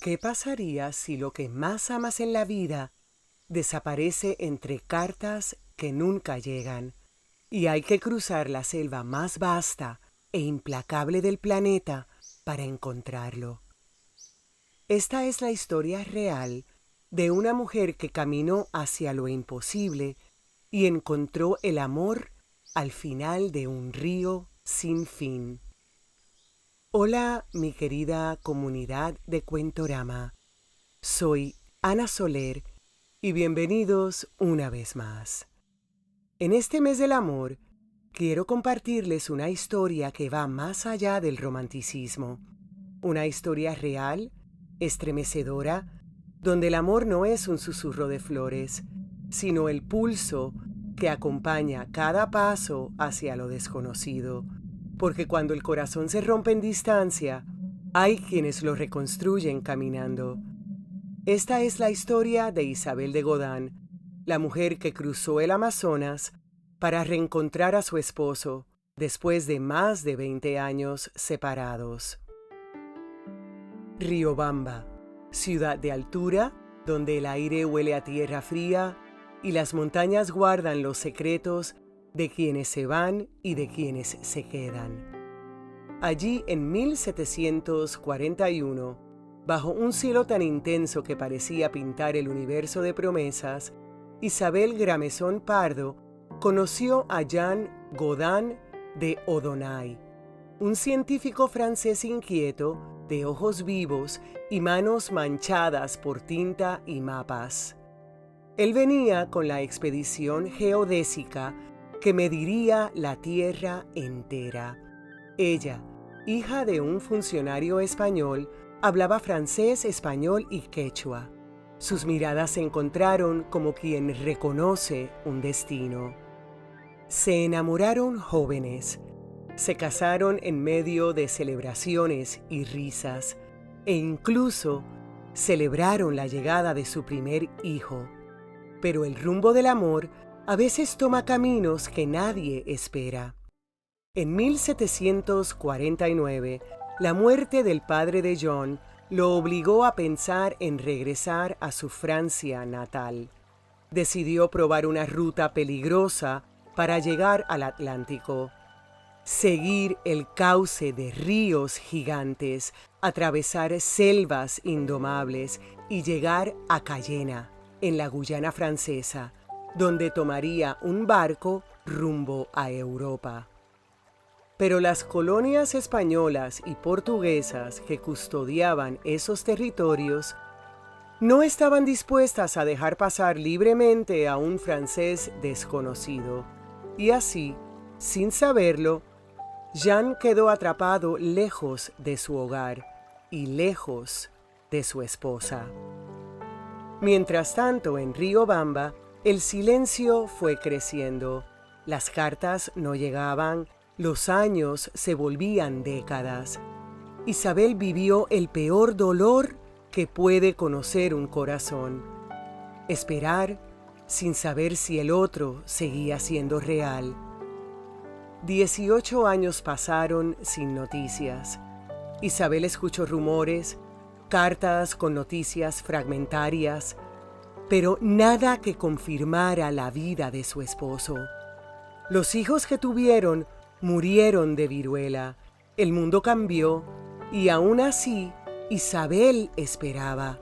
¿Qué pasaría si lo que más amas en la vida desaparece entre cartas que nunca llegan y hay que cruzar la selva más vasta e implacable del planeta para encontrarlo? Esta es la historia real de una mujer que caminó hacia lo imposible y encontró el amor al final de un río sin fin. Hola, mi querida comunidad de Cuentorama. Soy Ana Soler y bienvenidos una vez más. En este mes del amor, quiero compartirles una historia que va más allá del romanticismo. Una historia real, estremecedora, donde el amor no es un susurro de flores, sino el pulso que acompaña cada paso hacia lo desconocido. Porque cuando el corazón se rompe en distancia, hay quienes lo reconstruyen caminando. Esta es la historia de Isabel de Godán, la mujer que cruzó el Amazonas para reencontrar a su esposo después de más de 20 años separados. Riobamba, ciudad de altura, donde el aire huele a tierra fría y las montañas guardan los secretos de quienes se van y de quienes se quedan. Allí, en 1741, bajo un cielo tan intenso que parecía pintar el universo de promesas, Isabel Gramezón Pardo conoció a Jean Godin de Odonay, un científico francés inquieto, de ojos vivos y manos manchadas por tinta y mapas. Él venía con la expedición geodésica que mediría la tierra entera. Ella, hija de un funcionario español, hablaba francés, español y quechua. Sus miradas se encontraron como quien reconoce un destino. Se enamoraron jóvenes, se casaron en medio de celebraciones y risas, e incluso celebraron la llegada de su primer hijo. Pero el rumbo del amor a veces toma caminos que nadie espera. En 1749, la muerte del padre de John lo obligó a pensar en regresar a su Francia natal. Decidió probar una ruta peligrosa para llegar al Atlántico. Seguir el cauce de ríos gigantes, atravesar selvas indomables y llegar a Cayena, en la Guyana francesa, donde tomaría un barco rumbo a Europa. Pero las colonias españolas y portuguesas que custodiaban esos territorios no estaban dispuestas a dejar pasar libremente a un francés desconocido. Y así, sin saberlo, Jean quedó atrapado lejos de su hogar y lejos de su esposa. Mientras tanto, en Riobamba, el silencio fue creciendo. Las cartas no llegaban, los años se volvían décadas. Isabel vivió el peor dolor que puede conocer un corazón. Esperar sin saber si el otro seguía siendo real. 18 años pasaron sin noticias. Isabel escuchó rumores, cartas con noticias fragmentarias, pero nada que confirmara la vida de su esposo. Los hijos que tuvieron murieron de viruela, el mundo cambió y aún así Isabel esperaba.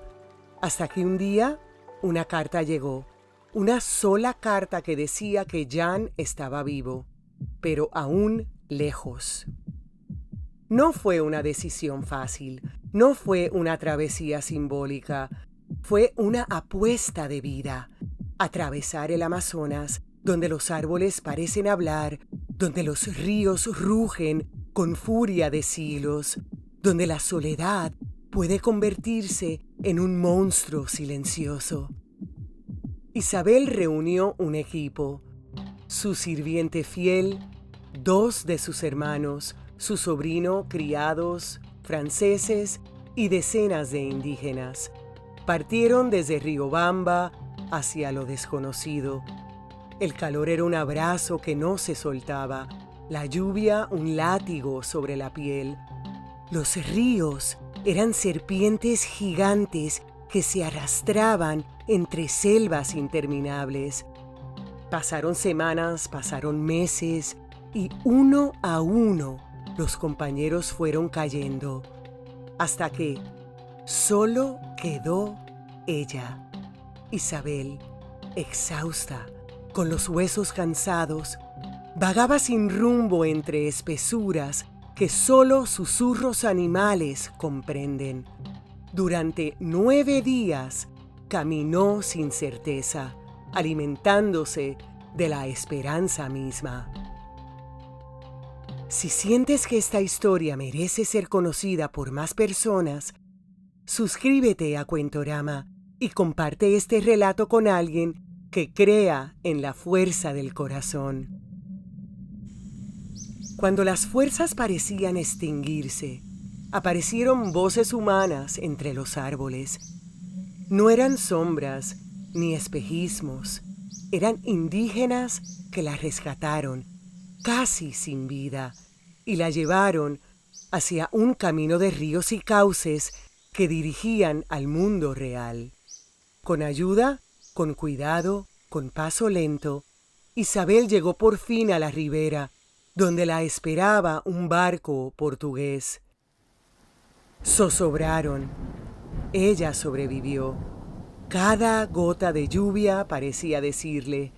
Hasta que un día una carta llegó, una sola carta que decía que Jean estaba vivo, pero aún lejos. No fue una decisión fácil, no fue una travesía simbólica, fue una apuesta de vida. Atravesar el Amazonas, donde los árboles parecen hablar, donde los ríos rugen con furia de siglos, donde la soledad puede convertirse en un monstruo silencioso. Isabel reunió un equipo, su sirviente fiel, 2 de sus hermanos, su sobrino, criados, franceses y decenas de indígenas. Partieron desde Riobamba hacia lo desconocido. El calor era un abrazo que no se soltaba, la lluvia un látigo sobre la piel. Los ríos Eran serpientes gigantes que se arrastraban entre selvas interminables. Pasaron semanas, pasaron meses, y uno a uno los compañeros fueron cayendo, hasta que solo quedó ella, Isabel, exhausta, con los huesos cansados. Vagaba sin rumbo entre espesuras que solo susurros animales comprenden. Durante 9 días caminó sin certeza, alimentándose de la esperanza misma. Si sientes que esta historia merece ser conocida por más personas, suscríbete a Cuentorama y comparte este relato con alguien que crea en la fuerza del corazón. Cuando las fuerzas parecían extinguirse, aparecieron voces humanas entre los árboles. No eran sombras ni espejismos, eran indígenas que la rescataron, casi sin vida, y la llevaron hacia un camino de ríos y cauces que dirigían al mundo real. Con ayuda, con cuidado, con paso lento, Isabel llegó por fin a la ribera, donde la esperaba un barco portugués. Zozobraron. Ella sobrevivió. Cada gota de lluvia parecía decirle: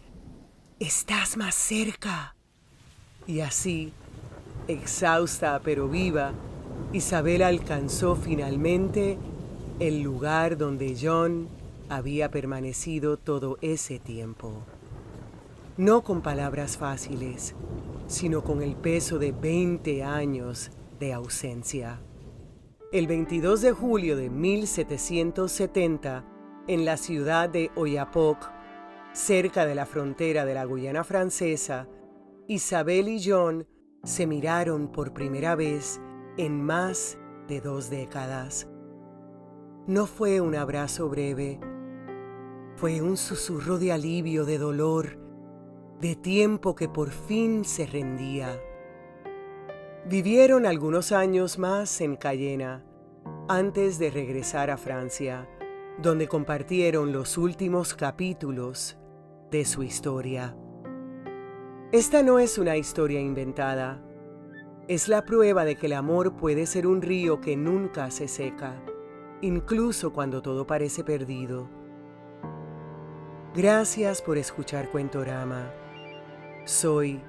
«Estás más cerca». Y así, exhausta pero viva, Isabel alcanzó finalmente el lugar donde John había permanecido todo ese tiempo. No con palabras fáciles, sino con el peso de 20 años de ausencia. El 22 de julio de 1770, en la ciudad de Oiapoque, cerca de la frontera de la Guyana Francesa, Isabel y John se miraron por primera vez en más de 2 décadas. No fue un abrazo breve, fue un susurro de alivio, de dolor, de tiempo que por fin se rendía. Vivieron algunos años más en Cayena, antes de regresar a Francia, donde compartieron los últimos capítulos de su historia. Esta no es una historia inventada. Es la prueba de que el amor puede ser un río que nunca se seca, incluso cuando todo parece perdido. Gracias por escuchar Cuentorama. Soy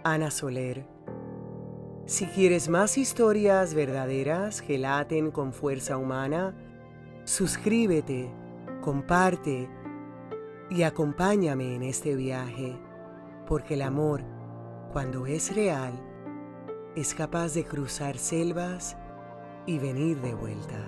Ana Soler. Si quieres más historias verdaderas que laten con fuerza humana, suscríbete, comparte y acompáñame en este viaje, porque el amor, cuando es real, es capaz de cruzar selvas y venir de vuelta.